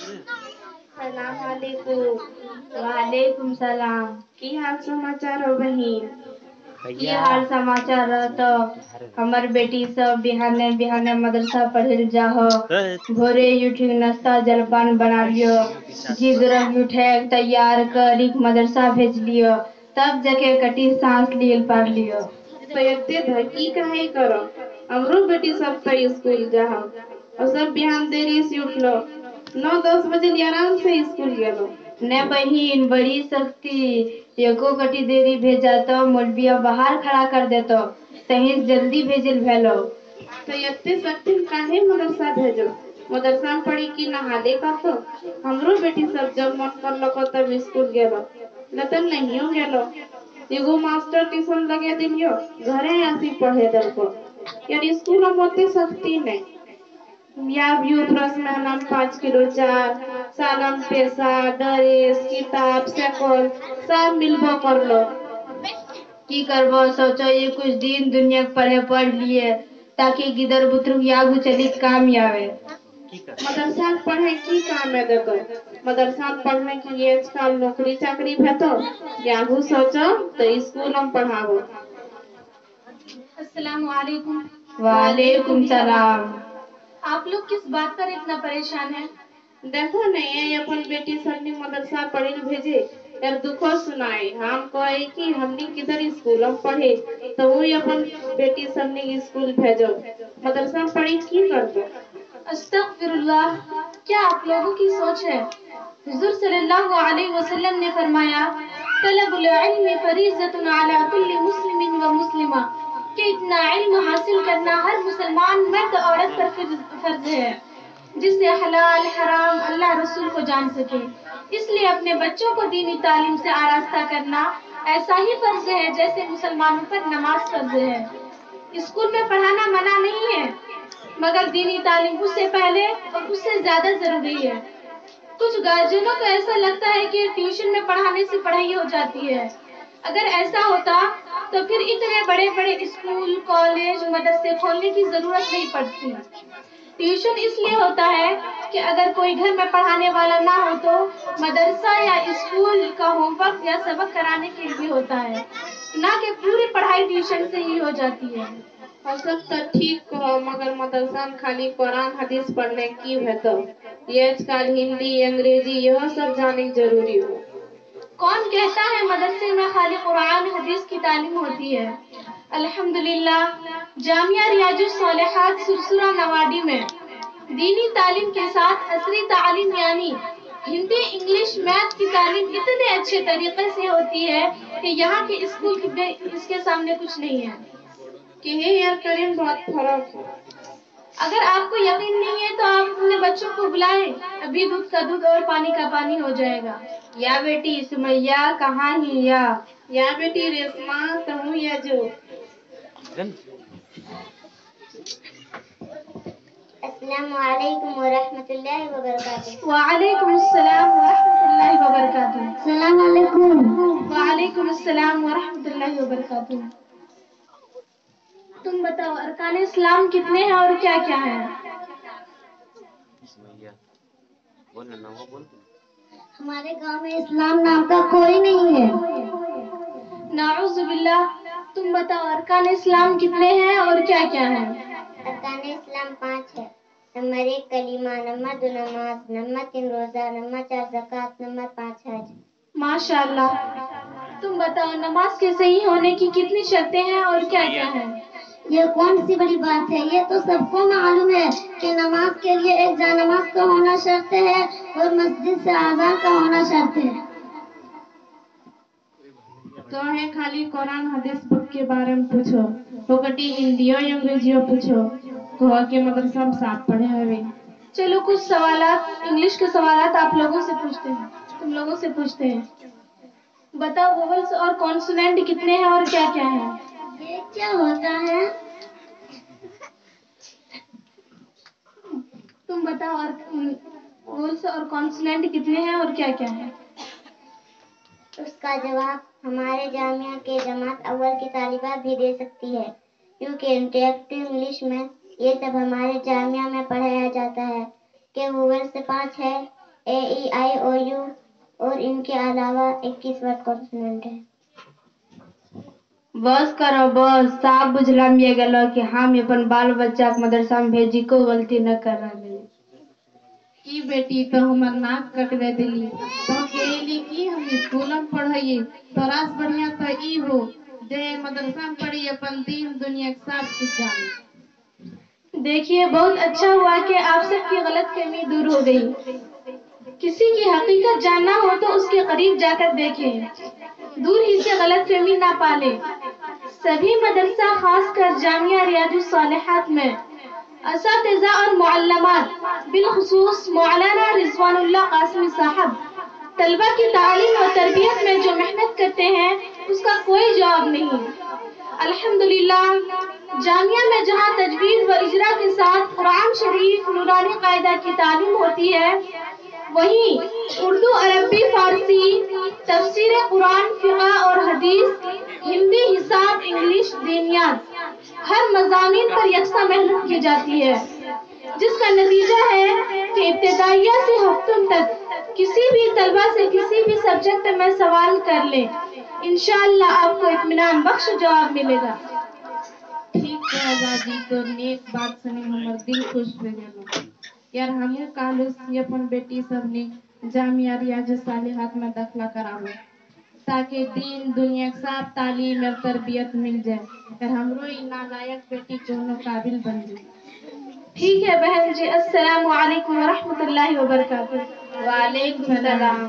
सलाम वालेकुम। वालेकुम सलाम। की हाल समाचार हो बहिन? की हाल समाचार रहतो? हमर बेटी सब बिहाने बिहाने मदरसा पढ़े जाहो। भोरे उठी नाश्ता जलपान बना लियो, जिद रख उठे तैयार कर मदरसा भेज लियो, तब जाके कटी सांस लील पढ़ लियो। तो एते धकी काहे करो? हमरो बेटी सब तो स्कूल जाहो और सब बिहान देरी से उठलो, 9-10 बजे आराम से स्कूल गेलो। ने बहिन बड़ी सख्ती, एको कटी देरी भेजा तो मौलविया बाहर खड़ा कर देतो, तहीं जल्दी भेजल भेलो। तो एते सख्ती काहे मदरसा भेजो? मदरसा में पढ़ी की नहाले का तो हमरो बेटी सब जब मन करलो को तब स्कूल गेलो, न तो नहियो गेलो। एगो मास्टर ट्यूशन लगे दिलियो, घरे आसी पढ़े दल को। यार स्कूल में मोते सख्ती नहीं। या भी उपरस में हम 5 किलो चार, सालम पैसा, ड्रेस, किताब, साइकिल सब मिलबो कर लो। की करबो सोचो ये कुछ दिन दुनिया के पढ़े पढ़ लिए ताकि गिदर बुतरु आगू चली काम आवे। मदरसा में पढ़े की काम है देखो? मदरसा में पढ़ने के लिए आजकल नौकरी चाकरी भेटो, यागू सोचो तो स्कूल में पढ़ाओ। अस्सलाम वालेकुम। वालेकुम सलाम। आप लोग किस बात पर इतना परेशान हैं? देखो नहीं अपन बेटी सबने मदरसा पढ़े भेजे, यार दुखो सुनाए। हम कहे कि हमने किधर स्कूल में पढ़े, तो वो अपन बेटी सबने स्कूल भेजो। मदरसा में पढ़ी की कर दो? अस्तगफिरुल्लाह, क्या आप लोगों की सोच है? हुजूर सल्लल्लाहु अलैहि वसल्लम ने फरमाया, तलबुल इल्म फरीज़तुन अला कुल्ली मुस्लिमिन व मुस्लिमा, कि इतना इल्म हासिल करना हर मुसलमान मर्द औरत पर फर्ज है, जिससे हलाल हराम अल्लाह रसूल को जान सके। इसलिए अपने बच्चों को दीनी तालीम से आरास्ता करना ऐसा ही फर्ज है जैसे मुसलमानों पर नमाज फर्ज है। स्कूल में पढ़ाना मना नहीं है, मगर दीनी तालीम उससे पहले और उससे ज्यादा जरूरी है। कुछ गार्जियनों को ऐसा लगता है कि ट्यूशन में पढ़ाने से पढ़ाई हो जाती है। अगर ऐसा होता तो फिर इतने बड़े बड़े स्कूल कॉलेज मदरसे खोलने की जरूरत नहीं पड़ती। ट्यूशन इसलिए होता है कि अगर कोई घर में पढ़ाने वाला ना हो तो मदरसा या स्कूल का होमवर्क या सबक कराने के लिए होता है, ना कि पूरी पढ़ाई ट्यूशन से ही हो जाती है। और सब तो ठीक कहो, मगर मदरसा में खाली कुरान हदीस पढ़ने की भेतो? ये आजकल हिंदी अंग्रेजी यह सब जाने जरूरी हो। कौन कहता है मदरसे में खाली कुरान हदीस की तालीम होती है? अल्हम्दुलिल्लाह, जामिया रियाजुस सालिहात सुरसुरा नवाडी में दीनी तालीम के साथ असरी तालीम यानी हिंदी इंग्लिश मैथ की तालीम इतने अच्छे तरीके से होती है कि यहाँ के स्कूल के इसके सामने कुछ नहीं है। कि है यार करीम बहुत फर्क है। अगर आपको यकीन नहीं है तो आप अपने बच्चों को बुलाएं, अभी दूध का दूध और पानी का पानी हो जाएगा। या बेटी सुमैया कहाँ ही या बेटी रेशमा कहूँ या जो। अस्सलाम वालेकुम व रहमतुल्लाहि व बरकातुहू। वालेकुम अस्सलाम व रहमतुल्लाहि व बरकातुहू। अस्सलाम वालेकुम। वालेकुम अस्सलाम व रहमतुल्लाहि व बरकातुहू। तुम बताओ अरकान इस्लाम कितने हैं और क्या क्या है? हमारे गांव में इस्लाम नाम का कोई नहीं है। नाउज़ु बिल्लाह, तुम बताओ अरकान इस्लाम कितने हैं और क्या क्या है? अरकान इस्लाम 5 है। नंबर 1 कलीमा, नंबर 2 नमाज, नंबर 3 रोजा, नंबर 4 ज़कात, नंबर 5 हज। माशाअल्लाह। तुम बताओ नमाज के सही होने की कितनी शर्तें हैं और क्या क्या है? ये कौन सी बड़ी बात है, ये तो सबको मालूम है कि नमाज के लिए एक जानमाज का होना शर्त है और मस्जिद से आज़ान का होना शर्त है। तो है खाली कुरान हदीस बुक के बारे में पूछो, फोकटी हिंदियो अंग्रेजियो पूछो, कहो के मदरसा में साफ पढ़े हवे। चलो कुछ सवालात इंग्लिश के सवालात आप लोगों से पूछते हैं, तुम लोगों से पूछते हैं। बताओ वोवेल्स और कॉन्सोनेंट कितने हैं और क्या क्या है? ये क्या होता है? तुम बताओ वोवेल्स और कॉन्सोनेंट कितने हैं और क्या क्या है? उसका जवाब हमारे जामिया के जमात अव्वल की तालिबा भी दे सकती है, क्योंकि इंटरेक्टिव इंग्लिश में ये सब हमारे जामिया में पढ़ाया जाता है कि वोवेल से 5 है, AEIOU اور ان کے علاوہ 21 वर्ड कॉन्सोनेंट है। बस करो बस, साफ बुझलम ये गलो कि हम अपन बाल बच्चा के मदरसा में भेजी को गलती न कर रहे। की बेटी तो हमर नाक कटवे दिली तो कहली कि हम स्कूल में पढ़ाइए तोरास बढ़िया तो ई हो जे मदरसा में पढ़ी अपन दीन दुनिया के सब कुछ जाने। देखिए, बहुत अच्छा हुआ कि आप सबकी गलतफहमी दूर हो गई। किसी की हकीकत जानना हो तो उसके करीब जाकर देखें, दूर ही से गलतफहमी ना पाले। सभी मदरसा खासकर जामिया रियाजुस सालिहात में असातिज़ा और मुअल्लमात बिलखुसूस मौलाना रिजवानुल्लाह कासिमी साहब तलबा की तालीम और तरबियत में जो मेहनत करते हैं उसका कोई जवाब नहीं। अल्हम्दुलिल्लाह, जामिया में जहाँ तजवीद व इजरा के साथ कुरान शरीफ नूरानी कायदा की तालीम होती है, वहीं उर्दू, अरबी, फारसी, तफसीर कुरान, फिक़ह और हदीस, हिंदी, हिसाब, इंग्लिश, दीनियात हर मज़ामीन पर यकसा मेहनत की जाती है, जिसका नतीजा है कि इब्तिदाइया से हफ्तों तक किसी भी तलबा से किसी भी सब्जेक्ट में सवाल कर ले, इंशाअल्लाह आपको इत्मीनान बख्श जवाब मिलेगा। ठीक है बाजी, तो नेक बात सुनी हमर दिल खुश हो गेलो। यार हमहू कालू से अपन बेटी सब ने जामिया रियाजुस सालिहात में दाखिला कराबो ताकि दीन दुनिया के सब तालीम और तरबियत मिल जाए और हमरो ई नालायक बेटी कोनो काबिल बन जाए। ठीक है बहन जी, अस्सलामु अलैकुम व रहमतुल्लाहि व बरकातुहू। वालेकुम सलाम।